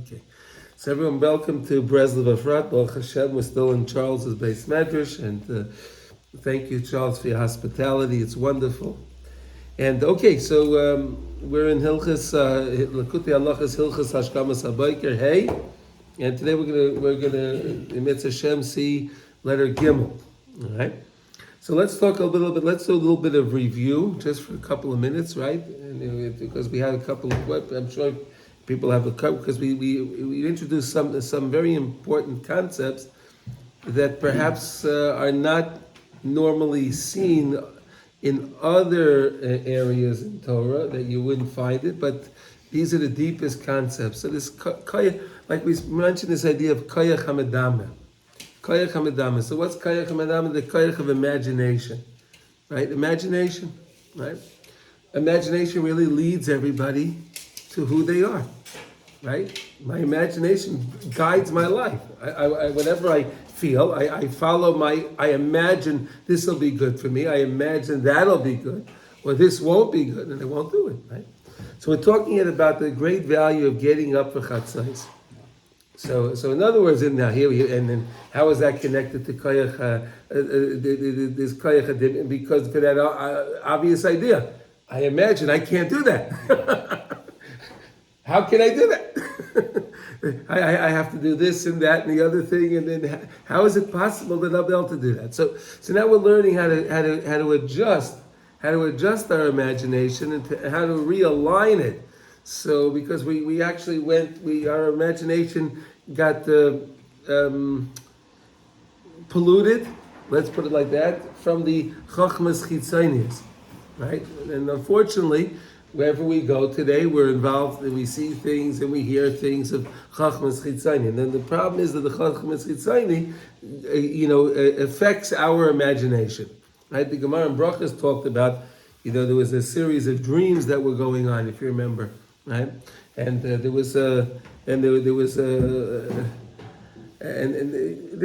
Okay. So everyone, welcome to Breslov, Efrat. Baruch Hashem, we're still in Charles's base medrash, and thank you, Charles, for your hospitality. It's wonderful. And okay, so we're in Hilchos Likutey Halochos Hilchos Hashkamas Habayker. Hey, and today we're gonna Mitzvah Hashem see letter Gimel. All right. So let's talk a little bit. Let's do a little bit of review, just for a couple of minutes, right? And because we had a couple of, I'm sure people have a couple, because we introduced some very important concepts that perhaps are not normally seen in other areas in Torah, that you wouldn't find it, but these are the deepest concepts. So this kaya, like we mentioned, this idea of kaya hamedama. Kaya hamedama. So what's kaya hamedama? The kaya of imagination, right? Imagination, right? Imagination really leads everybody to who they are, right? My imagination guides my life. I whatever I feel, I follow I imagine this will be good for me. I imagine that'll be good, or this won't be good, and I won't do it, right? So we're talking about the great value of getting up for chatzos. So in other words, and then how is that connected to koyach? This koyach, because for that obvious idea, I imagine I can't do that. How can I do that? I have to do this and that and the other thing, and then how is it possible that I'll be able to do that? So now we're learning how to adjust our imagination and how to realign it. So because we actually our imagination got polluted, let's put it like that, from the chachmas chitzonius, right? And unfortunately, wherever we go today, we're involved and we see things and we hear things of chachmas chitzoni. And then the problem is that the chachmas chitzoni, affects our imagination. Right? The Gemara in Brachos talked about, there was a series of dreams that were going on, if you remember, right? And the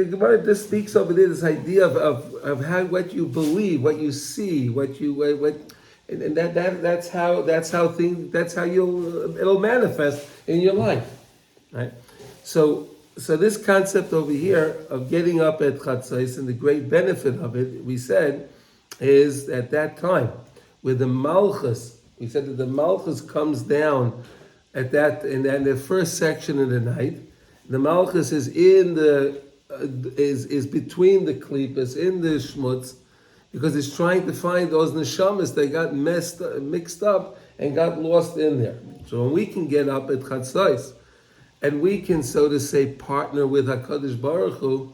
Gemara just speaks over there this idea of how what you believe, what you see, and that's how it'll manifest in your life, right? So this concept over here of getting up at chatzos, and the great benefit of it, we said, is at that time with the malchus. We said that the malchus comes down at that in the first section of the night. The malchus is in is between the klipas, in the shmutz, because it's trying to find those neshamas that got mixed up and got lost in there. So when we can get up at chatzos, and we can, so to say, partner with HaKadosh Baruch Hu,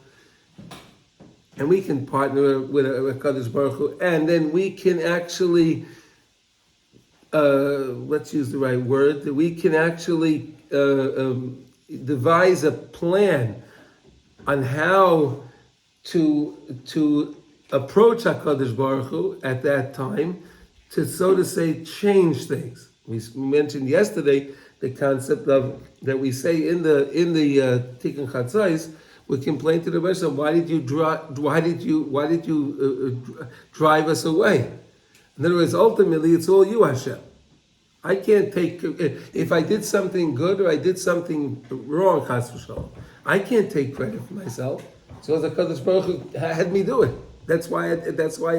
and we can partner with HaKadosh Baruch Hu, and then we can actually, let's use the right word, that we can actually devise a plan on how to approach HaKadosh Baruch Hu at that time, to, so to say, change things. We mentioned yesterday the concept of that we say in the Tikkun Chatzos, we complain to the Breslov, why did you drive us away? In other words, ultimately, it's all you, Hashem. I can't take, if I did something good or I did something wrong, Chas v'shalom, I can't take credit for myself. So the HaKadosh Baruch Hu had me do it. That's why it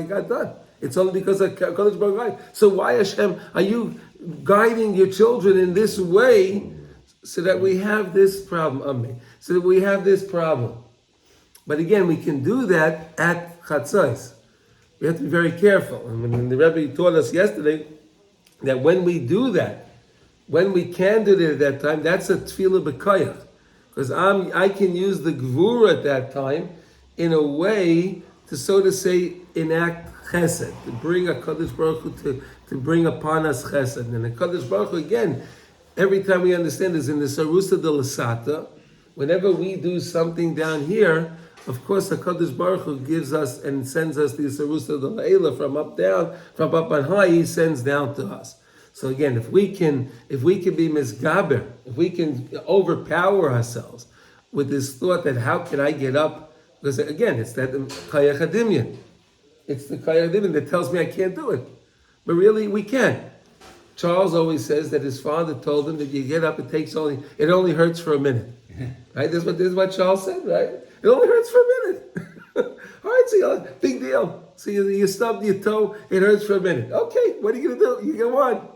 got done. It's only because of HaKadosh Baruch Hu. So why, Hashem, are you guiding your children in this way so that we have this problem? Amen. So that we have this problem. But again, we can do that at chatzos. We have to be very careful. And the Rebbe taught us yesterday that when we do that, when we can do it at that time, that's a tefillah b'koyach. Because I can use the gvura at that time in a way to, so to say, enact chesed, to bring a Kadosh Baruch Hu to bring upon us chesed. And the Kadosh Baruch Hu, again, every time we understand is in the Sarusa de Lasata, whenever we do something down here, of course the Kadosh Baruch Hu gives us and sends us the Sarusa de La'ela from up down, from up on high, he sends down to us. So again, if we can be misgaber, if we can overpower ourselves with this thought that how can I get up? Because again, it's that kaya chadimyan. It's the kaya chadimyan that tells me I can't do it. But really, we can. Charles always says that his father told him that you get up, it only hurts for a minute. Right? This is what Charles said, right? It only hurts for a minute. All right, so big deal. So you stub your toe, it hurts for a minute. Okay, what are you gonna do? You go on.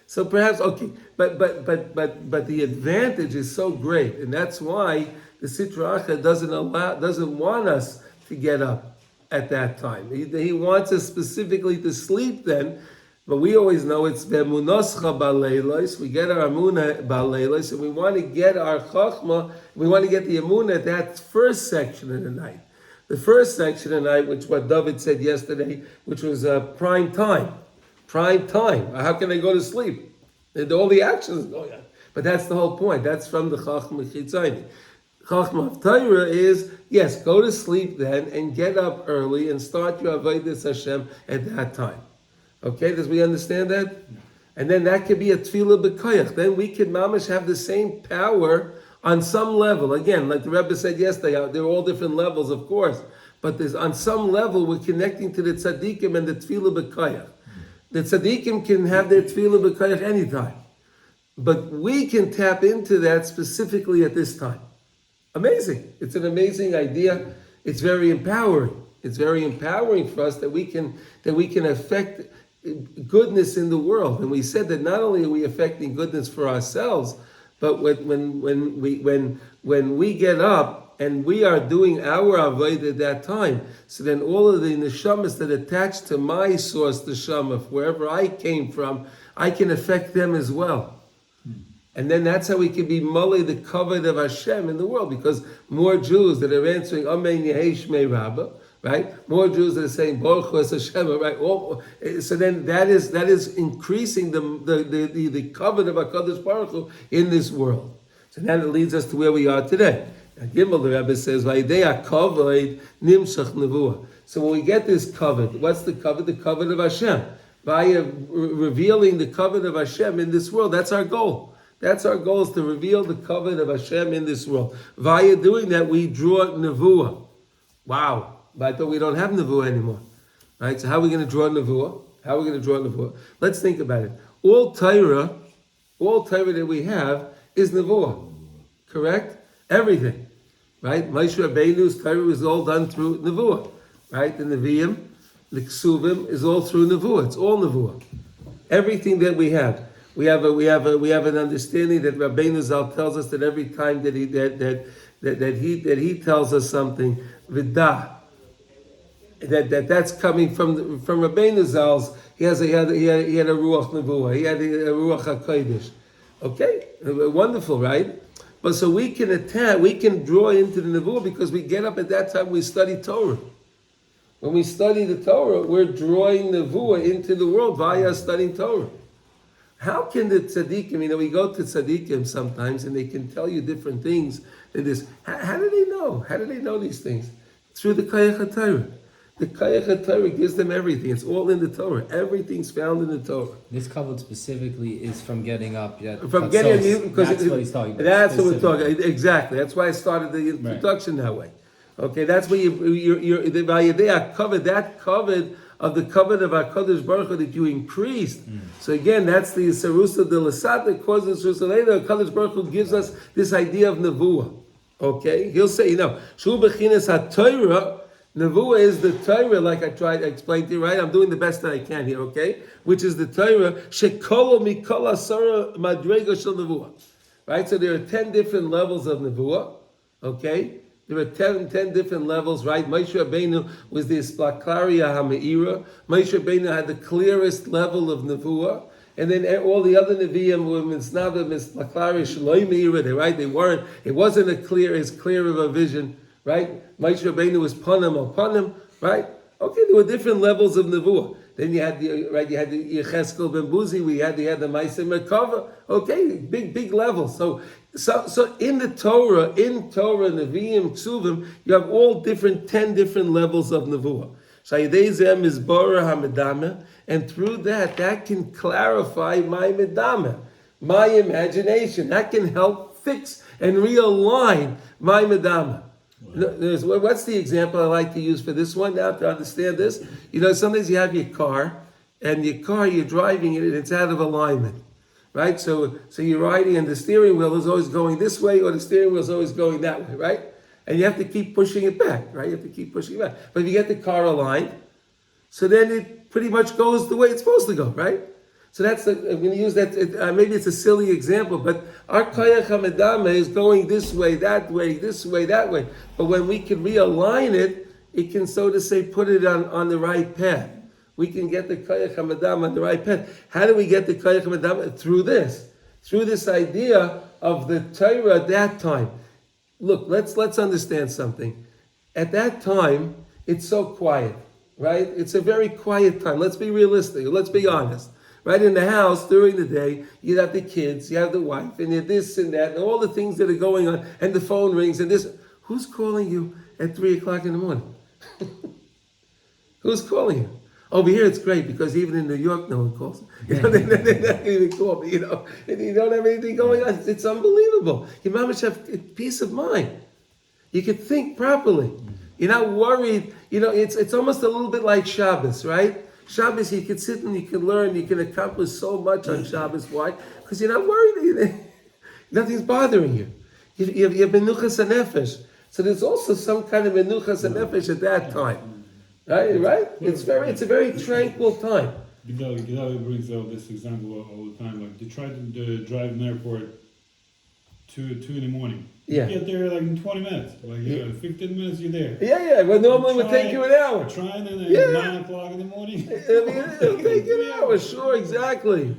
So perhaps okay, but the advantage is so great, and that's why the Sitra Achra doesn't want us to get up at that time. He wants us specifically to sleep then. But we always know it's be'emunoscha ba'leilos. We get our emunah ba'leilos, and we want to get our chachma. We want to get the emunah at that first section of the night. The first section of the night, which what David said yesterday, which was prime time. Prime time. How can I go to sleep? All the actions going on. But that's the whole point. That's from the chachma chitzayni. Chachma of Torah is, yes, go to sleep then and get up early and start your avodas Hashem at that time. Okay, does we understand that? And then that could be a tefillah b'koyach. Then we could mamash have the same power on some level. Again, like the Rebbe said yesterday, they're all different levels, of course. But there's on some level we're connecting to the tzaddikim and the tefillah b'koyach. The tzaddikim can have their tefillah b'koyach anytime. But we can tap into that specifically at this time. Amazing. It's an amazing idea. It's very empowering. It's very empowering for us that we can affect goodness in the world. And we said that not only are we affecting goodness for ourselves, but when we get up and we are doing our avodah at that time, so then all of the neshamas that attach to my source, the neshama, wherever I came from, I can affect them as well. And then that's how we can be mully the covet of Hashem in the world, because more Jews that are answering Amen Yehei Shmei Rabbah, right? More Jews that are saying Baruch Hu Hashem, right? So then that is increasing the covet of Hakadosh Baruch Hu in this world. So now it leads us to where we are today. Now, Gimel, the Rebbe says, "Vayidei hakavod nimshach nevuah." So when we get this covet, what's the covet? The covet of Hashem. By revealing the covet of Hashem in this world, that's our goal. That's our goal, is to reveal the covet of Hashem in this world. Via doing that, we draw nevuah. Wow. But I thought we don't have nevuah anymore. Right? So how are we going to draw nevuah? How are we going to draw nevuah? Let's think about it. All Torah that we have is nevuah. Correct? Everything. Right? Moshe Rabbeinu's Torah was all done through nevuah. Right? The Nevi'im, the Ksuvim is all through nevuah. It's all nevuah. Everything that we have. We have an understanding that Rabbeinu Zal tells us that every time that he tells us something, vidah, that's coming from Rabbeinu Zal's. He had a ruach nevuah. He had a ruach hakodesh. Okay, wonderful, right? But so we can draw into the nevuah because we get up at that time. We study Torah. When we study the Torah, we're drawing nevuah into the world via studying Torah. How can the tzaddikim, we go to tzaddikim sometimes and they can tell you different things than this. How do they know? How do they know these things? Through the Kayach HaTorah. The Kayach HaTorah gives them everything. It's all in the Torah. Everything's found in the Torah. This covenant specifically is from getting up. From getting up, because that's what he's talking about. That's what we're talking about. Exactly. That's why I started the introduction that way. Okay, that's where you're covered. That covered of the covenant of HaKadosh Baruch Hu that you increased. So again, that's the Sarusa de Lasat that causes Sarusa. HaKadosh Baruch Hu gives us this idea of Nevuah. Okay? He'll say, Shu Bechinas HaTorah, Nevuah is the Torah, like I explained to you, right? I'm doing the best that I can here, okay? Which is the Torah, Shekolo Mikol Asara Madrega Shel Nevuah. Right? So there are 10 different levels of Nevuah, okay? There are 10 different levels, right? Moshe Rabbeinu was the Isplaklaria HaMe'ira. Moshe Rabbeinu had the clearest level of Nevuah. And then all the other Nevi'im were Misnava, Isplaklaria, Shaloi Me'ira, right? It wasn't as clear of a vision, right? Moshe Rabbeinu was Panim, right? Okay, there were different levels of Nevuah. Then you had the Yecheskel ben Buzi, we had the Maaseh Merkava. Okay, big levels. So in the Torah, Nevi'im, Ksuvim, you have all 10 different levels of Nevuah. Shayidei is Bora HaMedameh, and through that can clarify my Medameh, my imagination. That can help fix and realign my Medameh. What's the example I like to use for this one now to understand this? Sometimes you have your car and your car, you're driving it and it's out of alignment, right? So you're riding and the steering wheel is always going this way or the steering wheel is always going that way, right? And you have to keep pushing it back, right? You have to keep pushing it back. But if you get the car aligned, so then it pretty much goes the way it's supposed to go, right? So I'm going to use that, maybe it's a silly example, but our Koyach HaMedame is going this way, that way, this way, that way. But when we can realign it, it can, so to say, put it on the right path. We can get the Koyach HaMedame on the right path. How do we get the Koyach HaMedame? Through this idea of the Torah at that time. Look, let's understand something. At that time, it's so quiet, right? It's a very quiet time. Let's be realistic. Let's be honest. Right in the house during the day, you have the kids, you have the wife, and you have this and that, and all the things that are going on, and the phone rings, and this. Who's calling you at 3 o'clock in the morning? Who's calling you? Over here, it's great because even in New York, no one calls. They're not even call me. And you don't have anything going on. It's unbelievable. You must have peace of mind. You can think properly. You're not worried. It's almost a little bit like Shabbos, right? Shabbos, you can sit and you can learn. You can accomplish so much on Shabbos. Why? Because you're not worried. Nothing's bothering you. You have menuchas nefesh. So there's also some kind of menuchas nefesh at that time. Right? It's a very tranquil time. Gidali brings out this example all the time. Like, they try to drive an airport 2 in the morning. Yeah. You get there like in 20 minutes. 15 minutes you're there. Yeah. Well, normally it would take you an hour. Trying and at 9 o'clock in the morning. It'll take you an hour. Sure, exactly.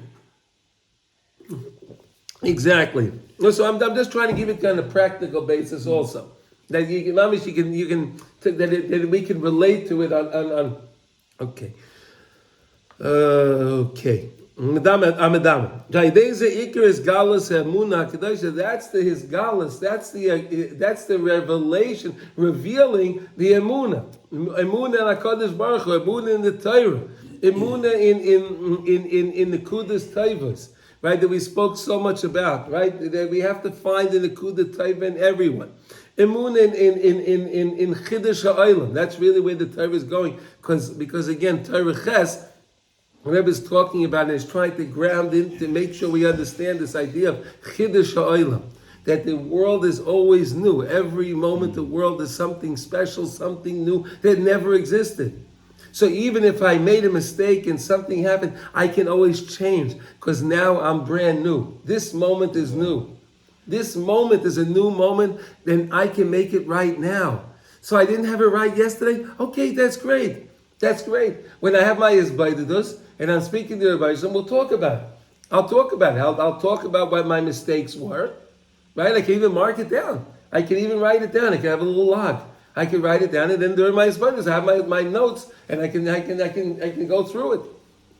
Exactly. So I'm just trying to give it kind of practical basis also. That that we can relate to it on okay. Okay. That's his galus. That's the revelation revealing the emuna. Emuna in Hakadosh Baruch Hu, emuna in the Torah, emuna in the Kudas Taivas, right? That we spoke so much about, right? That we have to find in the Kudas Taiva in everyone. Emun in Chiddush HaOlam. That's really where the Torah is going. Because again, Torah Ches, the Rebbe is talking about it, is trying to ground in to make sure we understand this idea of Chiddush HaOlam. That the world is always new. Every moment the world is something special, something new that never existed. So even if I made a mistake and something happened, I can always change. Because now I'm brand new. This moment is new. This moment is a new moment, then I can make it right now. So I didn't have it right yesterday? Okay, that's great. That's great. When I have my Isbaididus, and I'm speaking to everybody, so we'll talk about it. I'll talk about it. I'll talk about what my mistakes were. Right? I can even mark it down. I can even write it down. I can have a little log. I can write it down, and then during my Isbaididus, I have my notes, and I can go through it.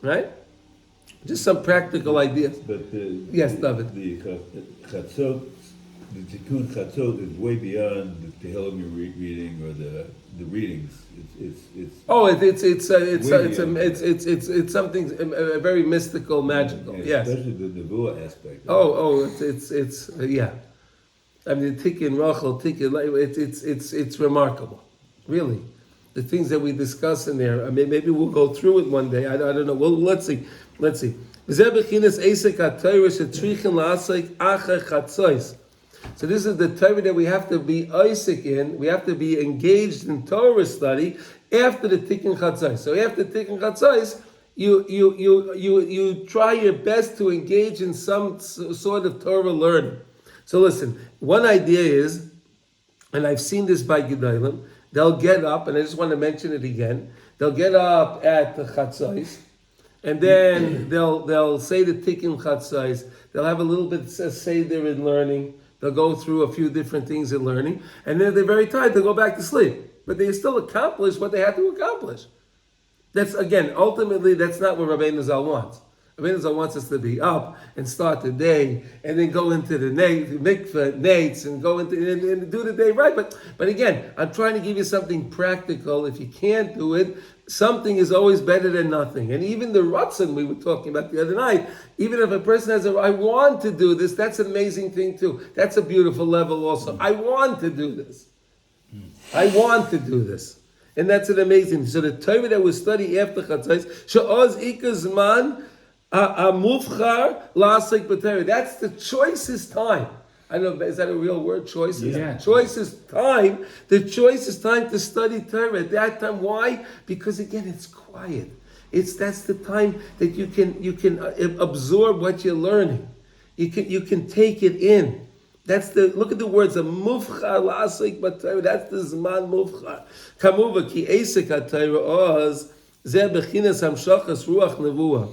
Right? Just some practical ideas. But yes, David. The Chatzot, the Tikkun Chatzot is way beyond the Tehillim reading or the readings. It's something very mystical, magical. Yeah, yes. Especially the Nevuah aspect. It's yeah. I mean, the Tikkun Rachel, Tikkun, it's remarkable, really. The things that we discuss in there. I mean, maybe we'll go through it one day. I don't know. Well, let's see. So this is the Torah that we have to be Isaac in. We have to be engaged in Torah study after the Tikkun Chatzos. So after Tikkun Chatzos, you try your best to engage in some sort of Torah learning. So listen, one idea is, and I've seen this by Gedalim, they'll get up, and I just want to mention it again. They'll get up at the Chatzos. And then they'll say the Tikkun Chatzos. They'll have a little bit say they're in learning. They'll go through a few different things in learning. And then they're very tired. They'll go back to sleep. But they still accomplish what they had to accomplish. That's, again, ultimately, that's not what Rabbeinu Zal wants. Rabbeinu Zal wants us to be up and start the day and then go into the mikveh, nates, and go into and do the day right. But again, I'm trying to give you something practical. If you can't do it, something is always better than nothing. And even the Ratzon we were talking about the other night, even if a person has I want to do this, that's an amazing thing too. That's a beautiful level also. I want to do this. I want to do this. And that's an amazing. So the Torah that we study after Chatzos, she'oz ikazman mufchar lasik b'Torah. That's the choicest time. I don't know, is that a real word? Choicest? Yeah. Choicest time. The choicest time to study Torah. At that time, why? Because again, it's quiet. That's the time that you can absorb what you're learning. You can take it in. Look at the words of mufchar lasik b'Torah. That's the zman mufchar. Kamuva ki esek haTorah oz zeh bechinas hamshachas ruach nevuah.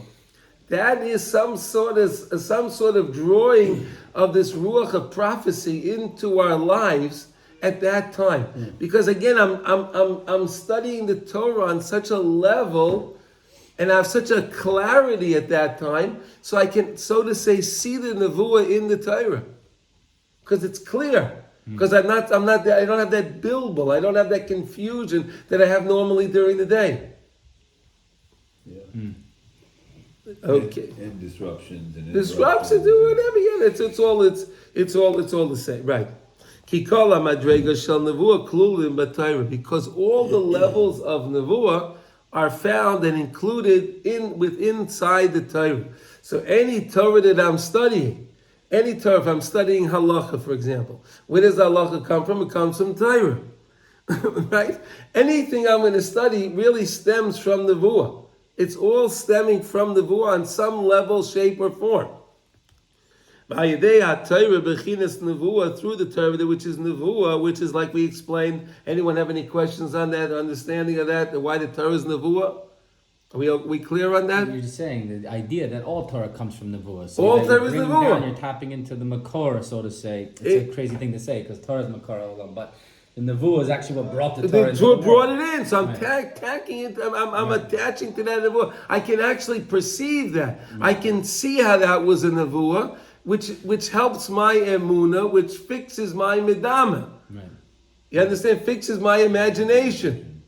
That is some sort of drawing of this ruach of prophecy into our lives at that time. Because again, I'm studying the Torah on such a level, and I have such a clarity at that time, so I can, so to say, see the nevuah in the Torah, because it's clear. Because I don't have that bilbul, I don't have that confusion that I have normally during the day. Yeah. Okay. And disruptions and Disruptions, do whatever. Yeah, it's all the same, right? Kikola madrega shel nevuah klulim b'Torah, because all the levels of nevuah are found and included inside the Torah. So any Torah that I'm studying, any Torah, if I'm studying halacha, for example, where does halacha come from? It comes from Torah, right? Anything I'm going to study really stems from nevuah. It's all stemming from the nevuah on some level, shape, or form. Through the Torah, which is nevuah, which is like we explained. Anyone have any questions on that, understanding of that, why the Torah is nevuah? Are we clear on that? You're just saying the idea that all Torah comes from nevuah. So All that Torah you're is bringing nevuah. down, you're tapping into the makor, so to say. It's a crazy thing to say because Torah is makor, but the nevuah is actually what brought the Torah into the brought world. it in, so I'm tacking it. I'm attaching to that nevuah. I can actually perceive that. I can see how that was a nevuah, which helps my emunah, which fixes my midama. Right. You understand? Fixes my imagination.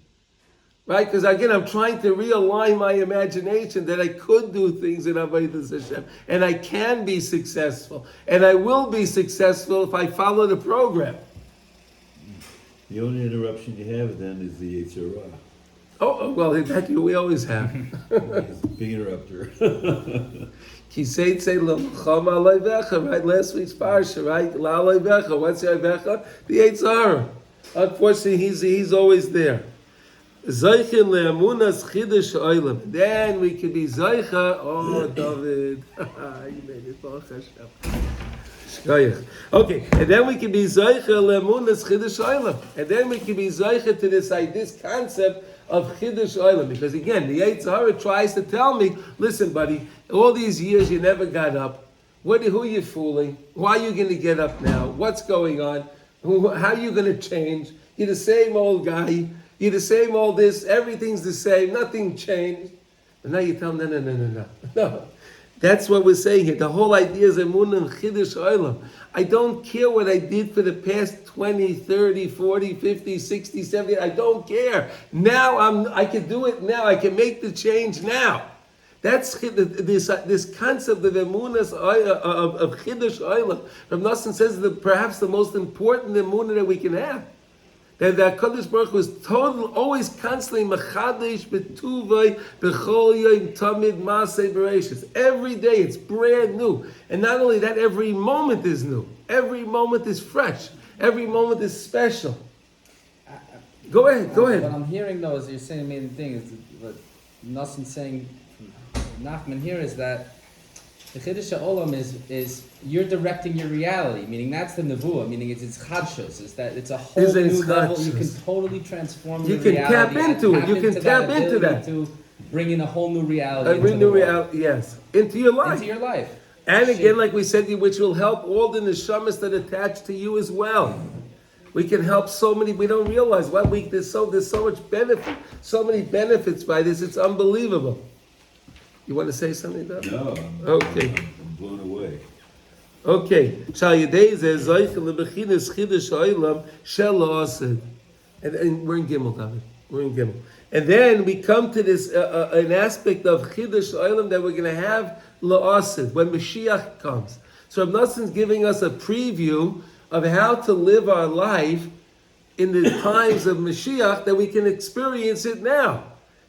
Right? Because again, I'm trying to realign my imagination that I could do things in Avodas Hashem, and I can be successful, and I will be successful if I follow the program. The only interruption you have then is the Yetzer Hara. Oh, well, that we always have. It's a big interrupter. Kisei l'chama aloivecha, right? Last week's parsha, right? La aloivecha. What's the aloivecha? The Yetzer Hara. Unfortunately, he's always there. Zaychin le'amunas chidush oilam. Then we can be zaycha. Oh, David, you made it. Baruch Hashem. Okay, and then we can be zaycha le'amunas chidush oilam. And then we can be zaycha to this concept of chidush oilam. Because again, the Yetzer Hara tries to tell me, listen, buddy, all these years you never got up. Who are you fooling? Why are you going to get up now? What's going on? How are you going to change? You're the same old guy. You're the same old this. Everything's the same. Nothing changed. But now you tell them, no. That's what we're saying here. The whole idea is emunah and chidush olam. I don't care what I did for the past 20, 30, 40, 50, 60, 70. I don't care. Now I can do it now. I can make the change now. That's this concept of emunah of chidush olam. Rav Nosson says that perhaps the most important emunah that we can have. That Kadosh Baruch Hu is always constantly mechadesh betuvay bechol yom tamid maaseh bereishis. Every day it's brand new, and not only that, every moment is new. Every moment is fresh. Every moment is special. Go ahead. What I'm hearing though is you're saying the main thing is what Nosson saying, Nachman here is that the Chiddush Olam is you're directing your reality, meaning that's the nevuah, meaning it's chadshus, it's that it's a whole new level. You can totally transform your reality. You can tap into it. You can tap into that. To bring in a whole new reality. A new reality, yes, into your life. Into your life. And again, like we said, which will help all the neshamas that attach to you as well. We can help so many. We don't realize there's so much benefit, so many benefits by this. It's unbelievable. You want to say something, Doug? No, Okay. I'm blown away. Okay. And we're in Gimel, David. We're in Gimel. And then we come to this an aspect of Chiddush Olam that we're going to have la'asid when Mashiach comes. So Rav Nosson's giving us a preview of how to live our life in the times of Mashiach that we can experience it now.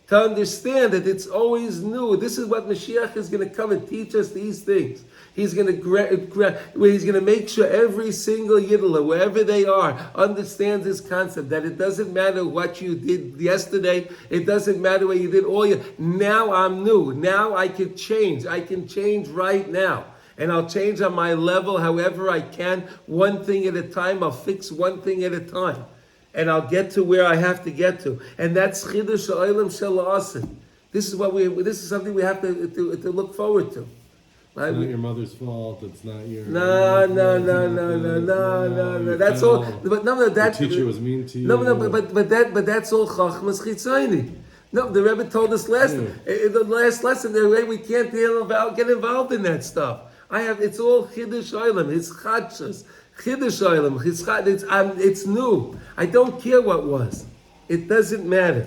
To understand that it's always new. This is what Mashiach is going to come and teach us these things. He's going to make sure every single Yiddilah, wherever they are, understands this concept that it doesn't matter what you did yesterday. It doesn't matter what you did all year. Now I'm new. Now I can change. I can change right now. And I'll change on my level however I can, one thing at a time. I'll fix one thing at a time. And I'll get to where I have to get to. And that's Chidush Ha'olam Shel Ha'asin. This is something we have to look forward to. It's not your mother's fault. It's not your. No. That's all. But no, that the teacher was mean to you. No, but that's all Chachmas Chitzayni. No, the Rebbe told us in the last lesson that we can't get involved in that stuff. It's all Chiddush Olam. It's Chadshus. Chiddush Olam. It's new. I don't care what was. It doesn't matter.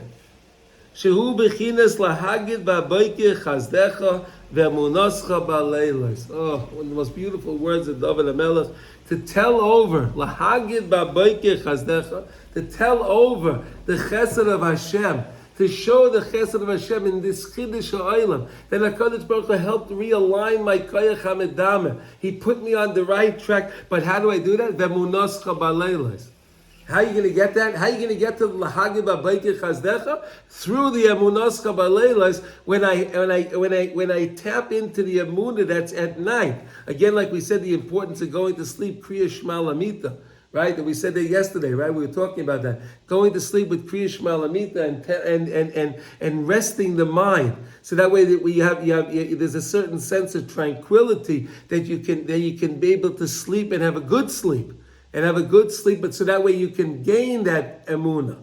Shehu bechinas lahagid ba'boker chazdecha ve'munascha ba'leilos. Oh, one of the most beautiful words of David HaMelech. To tell over, lahagid ba'boker chazdecha, to tell over the chesed of Hashem, to show the chesed of Hashem in this Chiddush Ha'olam. Then HaKadosh Baruch Hu helped realign my koyach hamedameh. He put me on the right track. But how do I do that? Ve'munascha ba'leilos. How are you going to get that? How are you going to get to Lahagid Ba'Beikir Chazdecha? Through the Emunascha Ba'Leilas, when I tap into the Emunah that's at night. Again, like we said, the importance of going to sleep, Kriya Shema Lamita, right? And we said that yesterday, right? We were talking about that. Going to sleep with Kriya Shema Lamita and resting the mind. So that way that there's a certain sense of tranquility that you can be able to sleep and have a good sleep. But so that way you can gain that emunah.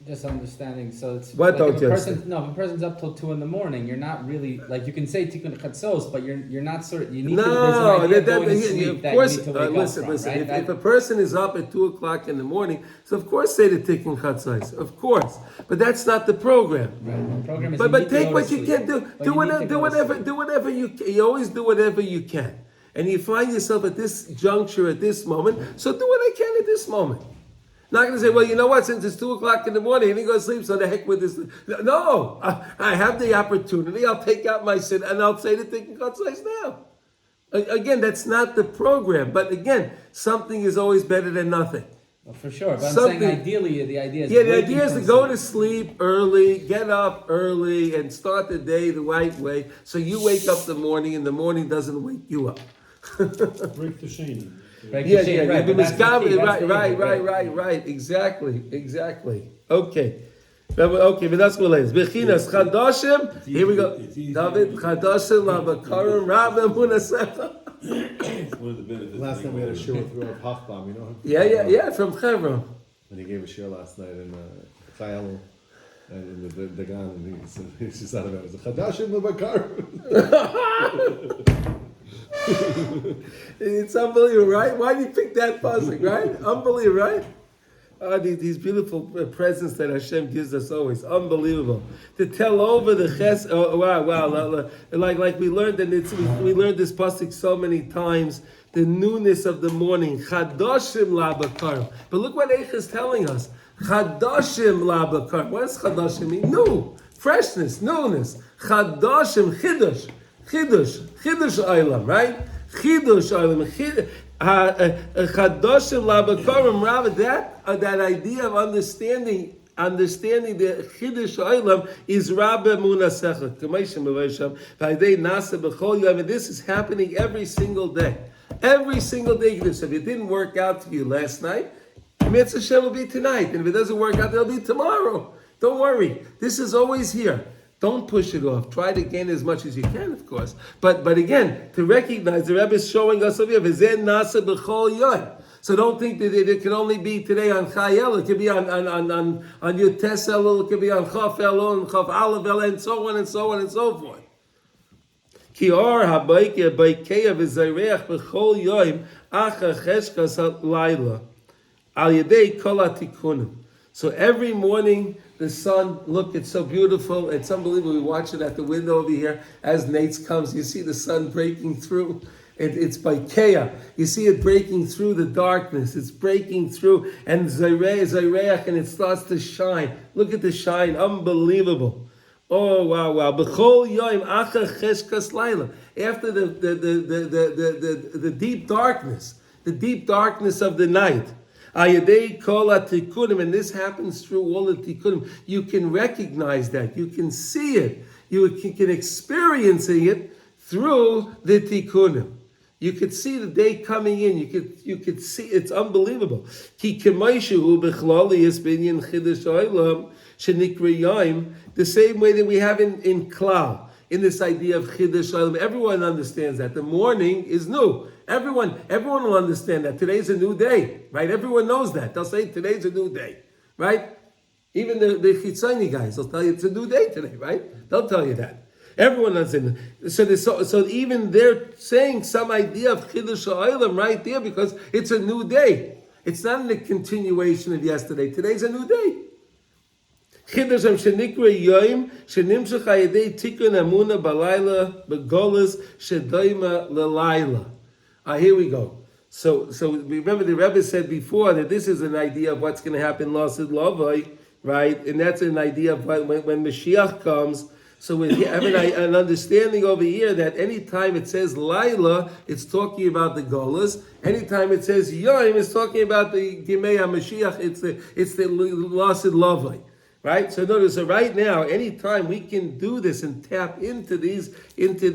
Just understanding. So it's what like don't you understand? No, if a person's up till 2 a.m, you're not really like you can say tikkun chatzos, but you're not sort of you need to. No, there's an idea going to sleep of course. That you need to wake Listen. up from, right? If a person is up at 2 o'clock in the morning, so of course say the tikkun chatzos, of course. But that's not the program. Right. The program is But take what you can do. Do whatever you always do whatever you can. And you find yourself at this juncture, at this moment, so do what I can at this moment. Not going to say, well, you know what, since it's 2 o'clock in the morning, I didn't go to sleep, so the heck with this. No, I have the opportunity, I'll take out my sin, and I'll say the thing now. Again, that's not the program, but again, something is always better than nothing. Well, for sure, but I'm saying ideally, the idea is... Yeah, the idea is to go to sleep early, get up early, and start the day the right way, so you wake up the morning, and the morning doesn't wake you up. Break the shame. Right, exactly. Okay, but that's what it is. Bechinas chadashim. Here we go. David chadashim labakarim rabbi munasecha. Last time we had a show with Rav Hachbam, you know him? Yeah, from Chevron. And he gave a show last night in Chayal. And in the Gan, and he just thought about it. It was a Chadashim Labakar. It's unbelievable, right? Why did you pick that puzzle, right? Unbelievable, right? These beautiful presents that Hashem gives us always, unbelievable. To tell over the ches, wow, like we learned, and we learned this pasuk so many times. The newness of the morning, chadashim labakar. But look what Eich is telling us, chadashim labakar. What does chadashim mean? New, freshness, newness. Chadashim, chidush aylam, right? Chidush aylam, chadashim labakarim. Rather, that idea of understanding the chidush aylam is rabbe munasecha. K'meishim b'veisham v'ayidei nasa b'chol yom. And this is happening every single day. Every single day. So if it didn't work out for you last night, Mitzvah Hashem will be tonight. And if it doesn't work out, it'll be tomorrow. Don't worry. This is always here. Don't push it off. Try to gain as much as you can, of course. But again, to recognize the Rebbe is showing us over here, V'zeh nasa b'chol yom. So don't think that it can only be today on Chayel. It could be on Yud Tes Elul. It could be on Chaf Elul and Chaf Aleph Elul, and so on and so on and so forth. Ki or habayke baykeya v'zayreach b'chol yom acha cheshkas halayla al yedei kol hatikunim. So every morning the sun, look, it's so beautiful. It's unbelievable. We watch it at the window over here as Nate's comes. You see the sun breaking through. It's by Kea. You see it breaking through the darkness. It's breaking through, and Zayreach, and it starts to shine. Look at the shine, unbelievable. Oh wow, wow! B'chol yoim acha cheshkas laila. After the deep darkness of the night. Ayadei kol atikunim, and this happens through all the tikkunim. You can recognize that. You can see it. You can experience it through the tikkunim. You could see the day coming in. You could see it's unbelievable. Ki kemaishu b'chlali is binyan chidush olam shenikra yom. The same way that we have in Klal, in this idea of chidush olam. Everyone understands that the morning is new. Everyone will understand that today's a new day, right? Everyone knows that. They'll say today's a new day, right? Even the Chitzoni guys will tell you it's a new day today, right? They'll tell you that. Everyone understands it. So even they're saying some idea of Chidush Ha'olam right there because it's a new day. It's not a continuation of yesterday. Today's a new day. Chidush shenikra yoim shenimshach hayedei tikun amuna balayla begolas shedoima lelayla. Here we go. So remember the Rebbe said before that this is an idea of what's going to happen Lasid Lavai, right? And that's an idea of when Mashiach comes. So we have an understanding over here that anytime it says Laila, it's talking about the Golas. Anytime it says Yom, it's talking about the Gimei HaMashiach. It's the Lasid Lavai. Right? So notice, so right now, anytime we can do this and tap into these, into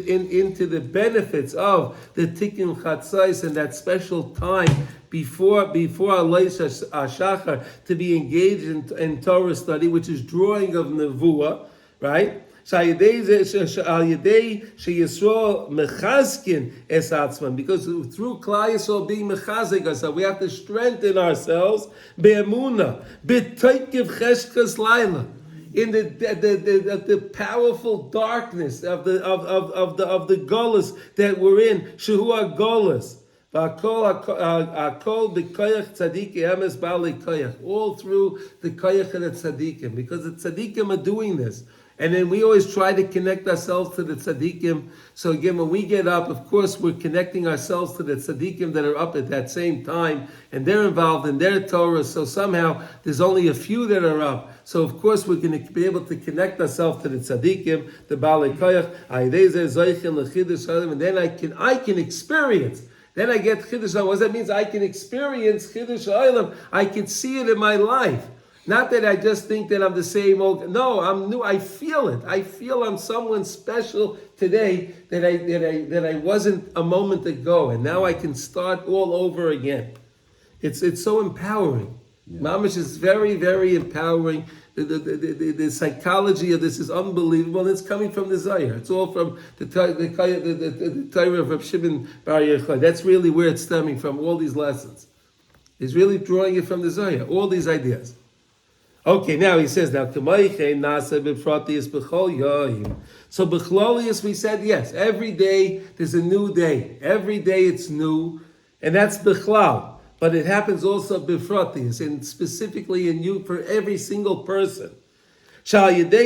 the benefits of the Tikkun Chatzais and that special time before Aleis Hashachar to be engaged in Torah study, which is drawing of Nevuah, right? Because through Klal Yisrael being mechazik us, we have to strengthen ourselves be'emuna, b'toikev cheshkas laila, in the powerful darkness of the golus that we're in, shehu golus. All through the koyach of the tzaddikim, because the tzaddikim are doing this. And then we always try to connect ourselves to the tzaddikim. So again, when we get up, of course, we're connecting ourselves to the tzaddikim that are up at that same time, and they're involved in their Torah. So somehow there's only a few that are up. So of course we're going to be able to connect ourselves to the tzaddikim, the Baalei Koyach, and then I can experience. Then I get Chiddush Ha'olam. What that means? I can experience Chiddush Ha'olam. I can see it in my life. Not that I just think that I'm the same old. No, I'm new. I feel it. I feel I'm someone special today that I wasn't a moment ago, and now I can start all over again. It's so empowering. Yeah. Mamish is very, very empowering. The psychology of this is unbelievable, and it's coming from the Zohar. It's all from the Torah of Reb Shimon Bar Yochai. That's really where it's stemming from. All these lessons. He's really drawing it from the Zohar. All these ideas. Okay, now he says, now, so Bechlolius, we said, yes, every day there's a new day. Every day it's new, and that's Bechlal. But it happens also Befrotius, and specifically in you, for every single person. Through the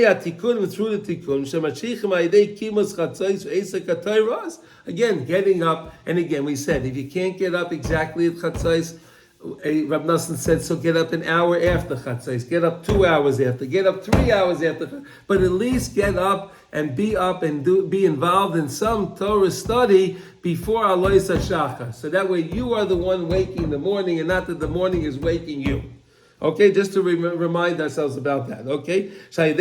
tikkun, again, getting up, and again, we said, if you can't get up exactly at Chatzais, Rab Nosson said, so get up an hour after Chatzais, get up 2 hours after, get up 3 hours after, but at least get up and be involved in some Torah study before Alois HaShachar. So that way you are the one waking the morning and not that the morning is waking you. Okay, just to remind ourselves about that. Okay? Through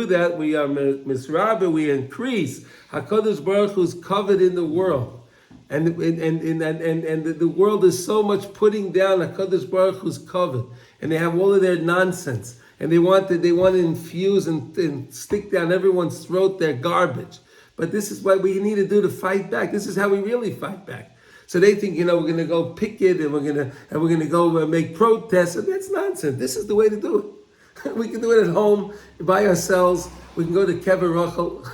that we are misrabe, we increase HaKadosh Baruch Hu's covered in the world. And the world is so much putting down HaKadosh Baruch Hu's covered, and they have all of their nonsense, and they want to infuse and stick down everyone's throat their garbage. But this is what we need to do to fight back. This is how we really fight back. So they think, we're going to go picket and we're going to go make protests, and that's nonsense. This is the way to do it. We can do it at home by ourselves. We can go to Kever Rachel.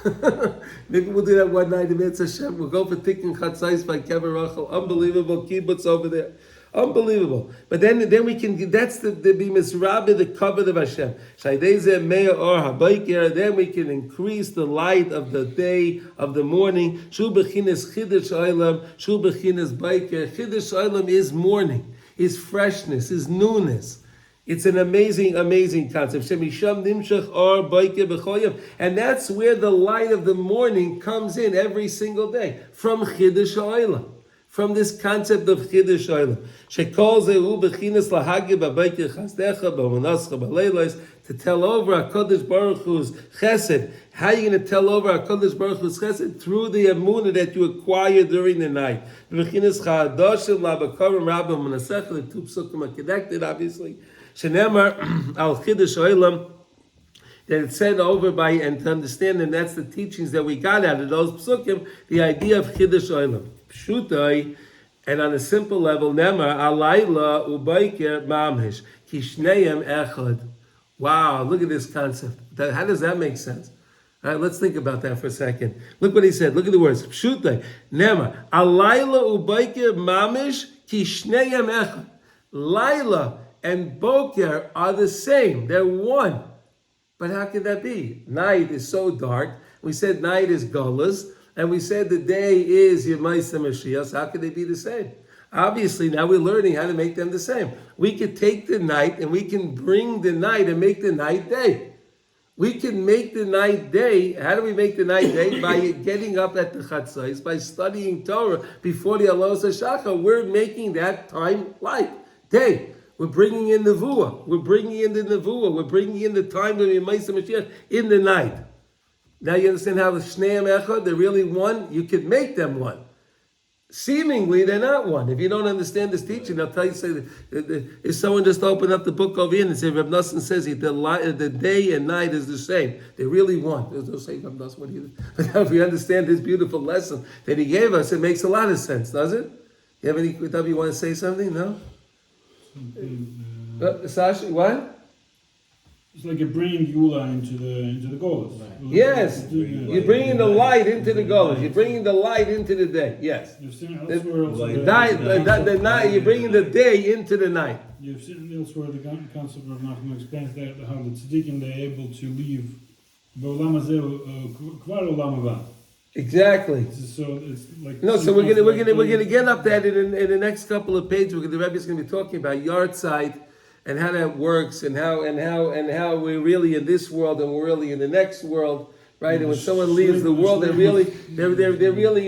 Maybe we'll do that one night in Mitzvah Hashem. We'll go for Tikkun Chatzais by Kever Rachel. Unbelievable kibbutz over there. Unbelievable. But then we can, that's the bimis rabbi, the cover of Hashem. Shaydeze me'or habayker, then we can increase the light of the day, of the morning. Shu b'chines chidush olam, shu b'chines bayker. Chidush olam is morning, is freshness, is newness. It's an amazing, amazing concept. Shemisham nimshach or bayker b'choyim. And that's where the light of the morning comes in every single day, from chidush olam. From this concept of Chiddush Olam. Shekol zehu b'chinas lahagib b'bayker chasdecha b'manascha b'leilos, to tell over HaKadosh Baruch Hu's chesed. How are you going to tell over HaKadosh Baruch Hu's chesed? Through the emunah that you acquire during the night. B'chinas cha'adoshim la'bakarim rabbim manasecha, the two psukim are connected, obviously. Shenemar al Chiddush Olam, that it's said over by, and to understand, and that's the teachings that we got out of those psukim, the idea of Chiddush Olam. Pshutai, and on a simple level, Nemar alayla ubayker mamhish kishneim echad. Wow, look at this concept. How does that make sense? All right, let's think about that for a second. Look what he said. Look at the words. Pshutai, Nemar alayla ubayker mamish kishneim echad. Laila and Boker are the same. They're one. But how could that be? Night is so dark. We said night is Golas. And we said the day is Yemaisa Mashiach, so how could they be the same? Obviously, now we're learning how to make them the same. We could take the night and we can bring the night and make the night day. We can make the night day. How do we make the night day? By getting up at the Chatzos, by studying Torah before the Alos HaShachar. We're making that time light, day. We're bringing in the Nevuah. We're bringing in the Nevuah. We're bringing in the time of Yemaisa Mashiach in the night. Now you understand how the Shneim Echad, they're really one? You could make them one. Seemingly, they're not one. If you don't understand this teaching, I'll tell you, say, if someone just opened up the book over here and say, Reb Nosson says the day and night is the same. They're really one. There's no say Reb Nosson what either. But now if we understand this beautiful lesson that he gave us, it makes a lot of sense, does it? You have any, you want to say something? No? Sasha, what? It's like you're bringing Yula into the goals. Right. Yes, you're bringing the light into the goals. You're bringing the light into the day. Yes. You've seen elsewhere also the night. You're bringing the day into the night. You've seen elsewhere the concept of Nachman explains that how the tzaddikim they're able to leave b'olam hazeh kvar olam haba. Exactly. So it's like no. So we're gonna get up that in the next couple of pages. The Rebbe is gonna be talking about yard side. And how that works, and how we're really in this world, and we're really in the next world, right? And when someone leaves the world, they're really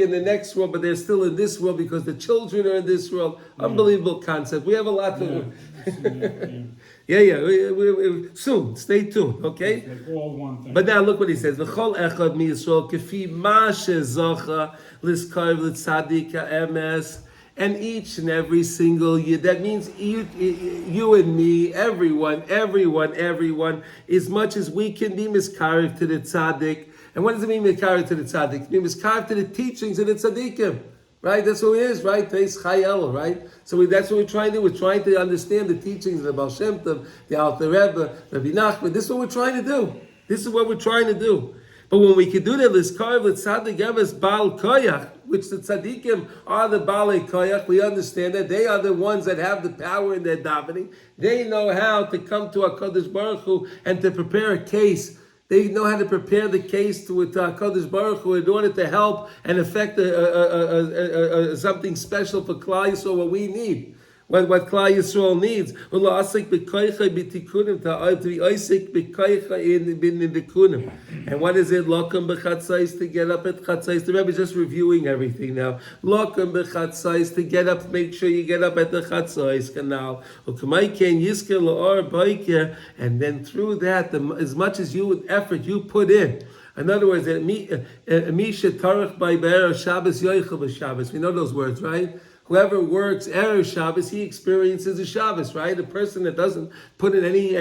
in the next world, but they're still in this world because the children are in this world. Unbelievable concept. We have a lot to. We soon. Stay tuned, okay? It's like all one thing. But now look what he says. V'chol echad mi Yisrael kefi ma shezocha liskav l'tzadik ha'emes. And each and every single year, that means you and me, everyone, as much as we can be miskarev to the tzaddik. And what does it mean miskarev to the tzaddik? It means miskarev to the teachings of the tzaddikim. Right? That's what it is, right? Teis Chayel, right? So that's what we're trying to do. We're trying to understand the teachings of the Baal Shem Tov, the Alter Rebbe, Rabbi Nachman. This is what we're trying to do. This is what we're trying to do. But when we can do that, l'skarev l'tzadik emes Baal Koyach, which the tzaddikim are the Baalei Koyach, we understand that they are the ones that have the power in their davening. They know how to come to HaKadosh Baruch Hu and to prepare a case. They know how to prepare the case to HaKadosh Baruch Hu in order to help and affect something special for Klal Yisrael, what we need. What Klal Yisrael needs. To be in the kunim. And what is it? Lokam b'chatzais, to get up at chatzais. The Rebbe is just reviewing everything now. Lokam b'chatzais, to get up, make sure you get up at the chatzais canal. And then through that, as much as effort you put in. In other words, Misha Tarach by Be'er Shabbos Yoichel b'Shabbos. We know those words, right? Whoever works Erev Shabbos, he experiences a Shabbos, right? A person that doesn't put in any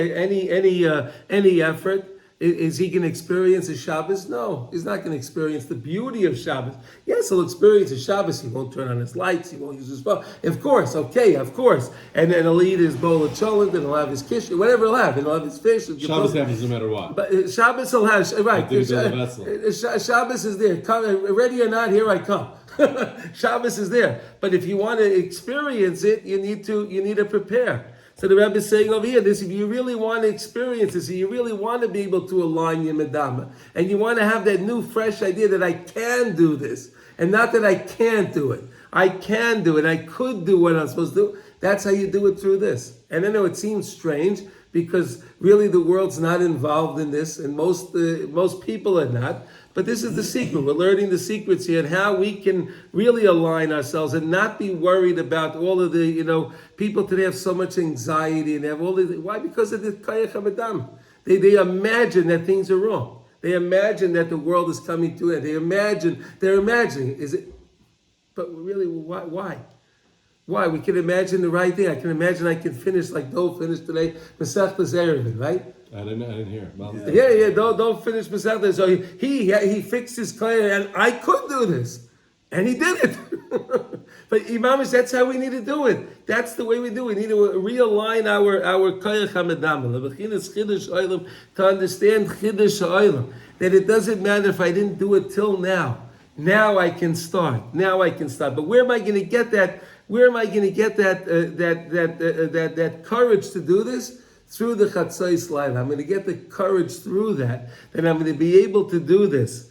effort, is he going to experience a Shabbos? No, he's not going to experience the beauty of Shabbos. Yes, he'll experience a Shabbos. He won't turn on his lights. He won't use his phone. Of course, okay, of course. And then he'll eat his bowl of cholent, and he'll have his kish, whatever he'll have. And he'll have his fish. Shabbos happens no matter what. But Shabbos will have, right. Shabbos is there. Come, ready or not, here I come. Shabbos is there. But if you want to experience it, you need to prepare. So the Rebbe is saying over here, this: if you really want to experience this, if you really want to be able to align your medama, and you want to have that new, fresh idea that I can do this, and not that I can't do it. I can do it. I could do what I'm supposed to do. That's how you do it through this. And I know it seems strange because really the world's not involved in this, and most people are not. But this is the secret. We're learning the secrets here and how we can really align ourselves and not be worried about all of the, people today have so much anxiety and have all the, why? Because of the Kayach HaMadam. They imagine that things are wrong. They imagine that the world is coming to it. They're imagining, is it, but really, why? Why? We can imagine the right thing. I can imagine I can finish like Dov finished today, Masechtas Eruvin, right? I didn't hear. Yeah. Don't finish Masechtas. So he fixed his clay, and I could do this, and he did it. But Imamish, that's how we need to do it. That's the way we do it. We need to realign our Koyach HaMedama, to understand Chiddush Ha'olam, that it doesn't matter if I didn't do it till now. Now I can start. But where am I going to get that? Where am I going to get that courage to do this? Through the Chatzos Laila. I'm going to get the courage through that. Then I'm going to be able to do this.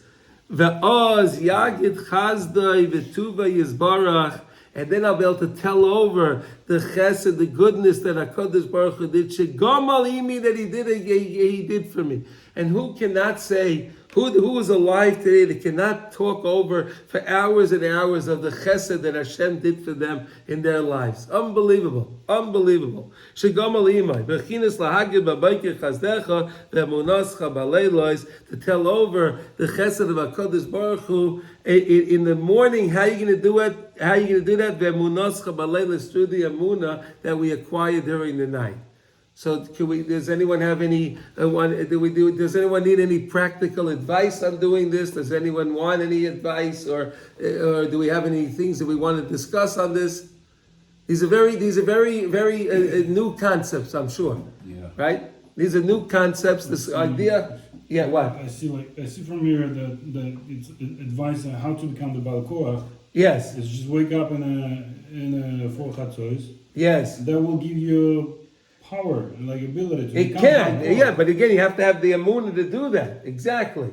Ve'oz yagid chazdoi v'tuva yizbarach. And then I'll be able to tell over the chesed, the goodness that HaKadosh Baruch Hu did. Shegam al imi, that he did for me. And who cannot say, who is alive today that cannot talk over for hours and hours of the chesed that Hashem did for them in their lives? Unbelievable. Shegam al imai, bechinas lahagid b'bayker chazdecha ve'munascha b'leilos, to tell over the chesed of HaKadosh Baruch Hu in the morning. How are you going to do it? How are you going to do that? Ve'munascha b'leilos, through the emunah that we acquire during the night. So, does anyone have any? Does anyone need any practical advice on doing this? Does anyone want any advice, or do we have any things that we want to discuss on this? These are very new concepts, I'm sure. Yeah. Right? These are new concepts. This idea. Yeah. What? I see from here that it's advice on how to become the Baal Korach. Yes. It's just wake up in a four chatzos. Yes. That will give you power and ability to It become can, Baal Korach. yeah, but again, you have to have the emunah to do that. Exactly.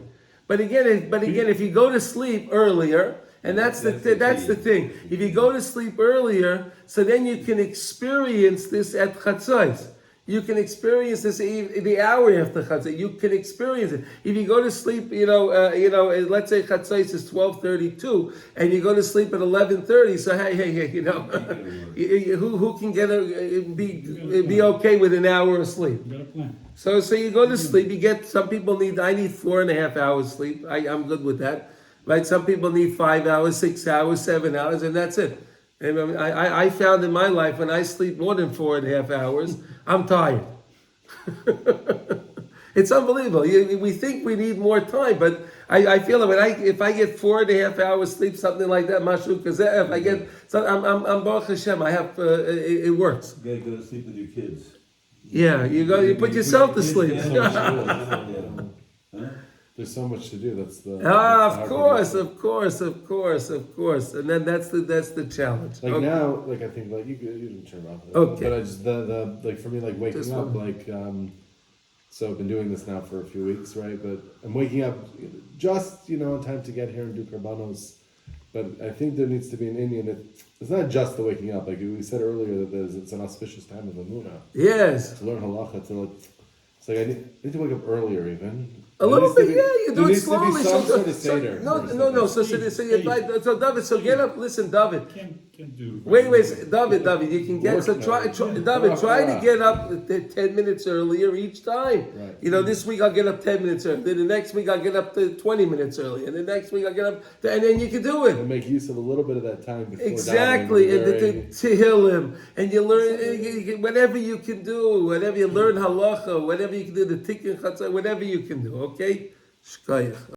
But again, if you go to sleep earlier, and that's the thing. If you go to sleep earlier, so then you can experience this at chatzos. You can experience this the hour after chatzos. You can experience it. If you go to sleep, let's say chatzos is 12:32, and you go to sleep at 11:30. So hey, who can be okay with an hour of sleep? You got a plan. So you go to sleep. You get, some people need 4.5 hours sleep. I'm good with that. Right? Some people need 5 hours, 6 hours, 7 hours, and that's it. And I found in my life, when I sleep more than 4.5 hours, I'm tired. It's unbelievable. We think we need more time, but I feel that if I get 4.5 hours sleep, something like that, mashu kazeh, if I get, I'm Baruch Hashem, I have, it works. You gotta go to sleep with your kids. Yeah, you put yourself to sleep. There's so much to do. That's the Of course. And then that's the challenge. Like Okay. now, I think you didn't turn off. Okay. But I just the for me waking Just up one. so I've been doing this now for a few weeks, right? But I'm waking up just in time to get here and do karbanos. But I think there needs to be an Indian. It's not just the waking up. Like we said earlier, that it's an auspicious time of Amunah. Yes. To learn halacha, it's like I need to wake up earlier even. A little bit, you do it slowly. Some sort of seder. No. So David, get up. Listen, David. Can't do. Wait, David. You can get. So try to get up 10 minutes earlier each time. Right. This week I'll get up 10 minutes early. Then the next week I'll get up to 20 minutes early, and the next week I'll get up, and then you can do it. And make use of a little bit of that time before. Exactly, and the Tehillim, and you learn whatever you can do, whatever you learn halacha, whatever you can do, the tikkun chatzah, whatever you can do. Okay, shkayach.